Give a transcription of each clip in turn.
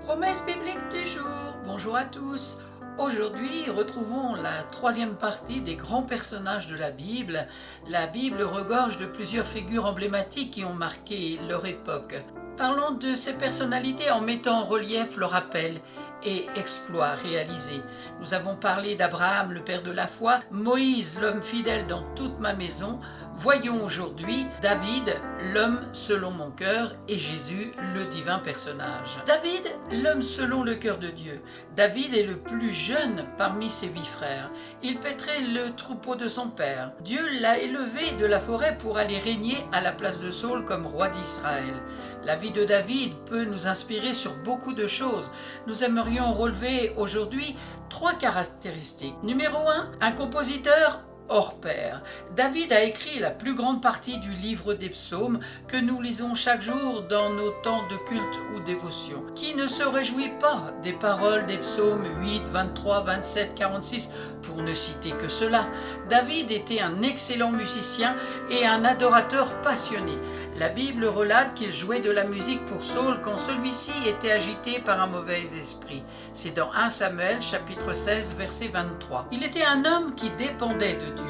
Promesse biblique du jour. Bonjour à tous. Aujourd'hui, retrouvons la troisième partie des grands personnages de la Bible. La Bible regorge de plusieurs figures emblématiques qui ont marqué leur époque. Parlons de ces personnalités en mettant en relief leurs appels et exploits réalisés. Nous avons parlé d'Abraham, le père de la foi, Moïse, l'homme fidèle dans toute ma maison. Voyons aujourd'hui David, l'homme selon mon cœur, et Jésus, le divin personnage. David, l'homme selon le cœur de Dieu. David est le plus jeune parmi ses 8 frères. Il paîtrait le troupeau de son père. Dieu l'a élevé de la forêt pour aller régner à la place de Saül comme roi d'Israël. La vie de David peut nous inspirer sur beaucoup de choses. Nous aimerions relever aujourd'hui 3 caractéristiques. Numéro 1, un compositeur hors pair. David a écrit la plus grande partie du livre des psaumes que nous lisons chaque jour dans nos temps de culte ou dévotion. Qui ne se réjouit pas des paroles des psaumes 8, 23, 27, 46, pour ne citer que cela? David était un excellent musicien et un adorateur passionné. La Bible relate qu'il jouait de la musique pour Saül quand celui-ci était agité par un mauvais esprit. C'est dans 1 Samuel chapitre 16 verset 23. Il était un homme qui dépendait de Dieu.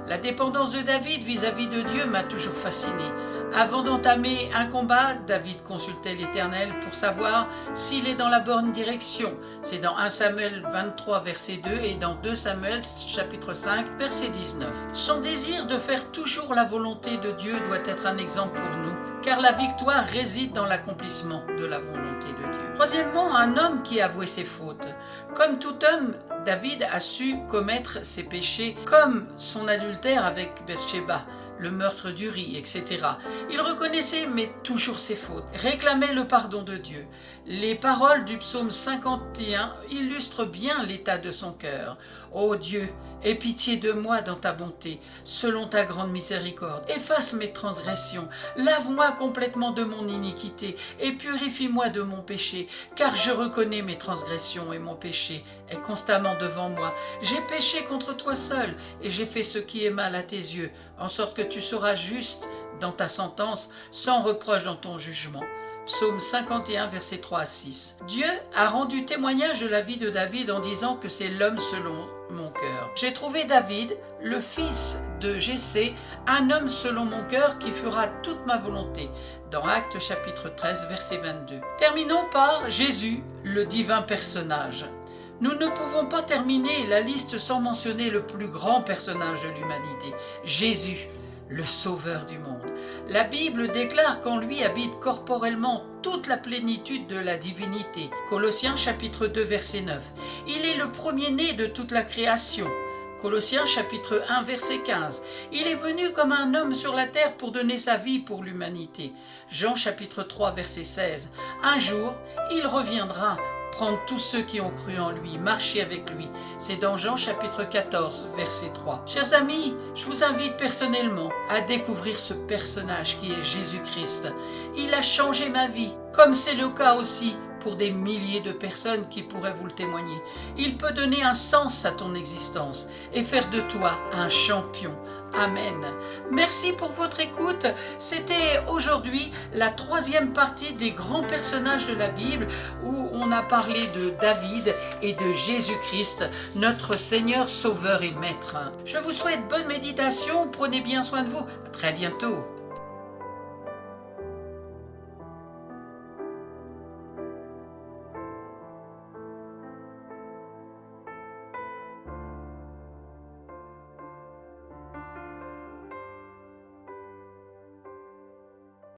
La dépendance de David vis-à-vis de Dieu m'a toujours fasciné. Avant d'entamer un combat, David consultait l'Éternel pour savoir s'il est dans la bonne direction. C'est dans 1 Samuel 23 verset 2 et dans 2 Samuel chapitre 5 verset 19. Son désir de faire toujours la volonté de Dieu doit être un exemple pour nous, car la victoire réside dans l'accomplissement de la volonté de Dieu. Troisièmement, un homme qui avouait ses fautes. Comme tout homme, David a su commettre ses péchés, comme son adultère avec Bathsheba, le meurtre d'Uri, etc. Il reconnaissait mais toujours ses fautes, réclamait le pardon de Dieu. Les paroles du psaume 51 illustrent bien l'état de son cœur. Ô Dieu, aie pitié de moi dans ta bonté, selon ta grande miséricorde. Efface mes transgressions, lave-moi complètement de mon iniquité et purifie-moi de mon péché, car je reconnais mes transgressions et mon péché est constamment devant moi. J'ai péché contre toi seul et j'ai fait ce qui est mal à tes yeux, en sorte que tu seras juste dans ta sentence, sans reproche dans ton jugement. Psaume 51, versets 3 à 6. Dieu a rendu témoignage de la vie de David en disant que c'est l'homme selon mon cœur. J'ai trouvé David, le fils de Jessé, un homme selon mon cœur qui fera toute ma volonté. Dans Actes chapitre 13, verset 22. Terminons par Jésus, le divin personnage. Nous ne pouvons pas terminer la liste sans mentionner le plus grand personnage de l'humanité, Jésus, le sauveur du monde. La Bible déclare qu'en lui habite corporellement toute la plénitude de la divinité. Colossiens chapitre 2 verset 9. Il est le premier-né de toute la création. Colossiens chapitre 1 verset 15. Il est venu comme un homme sur la terre pour donner sa vie pour l'humanité. Jean chapitre 3 verset 16. Un jour, il reviendra prendre tous ceux qui ont cru en lui, marcher avec lui. C'est dans Jean chapitre 14, verset 3. Chers amis, je vous invite personnellement à découvrir ce personnage qui est Jésus-Christ. Il a changé ma vie, comme c'est le cas aussi pour des milliers de personnes qui pourraient vous le témoigner. Il peut donner un sens à ton existence et faire de toi un champion. Amen. Merci pour votre écoute. C'était aujourd'hui la troisième partie des grands personnages de la Bible où on a parlé de David et de Jésus-Christ, notre Seigneur, Sauveur et Maître. Je vous souhaite bonne méditation. Prenez bien soin de vous. À très bientôt.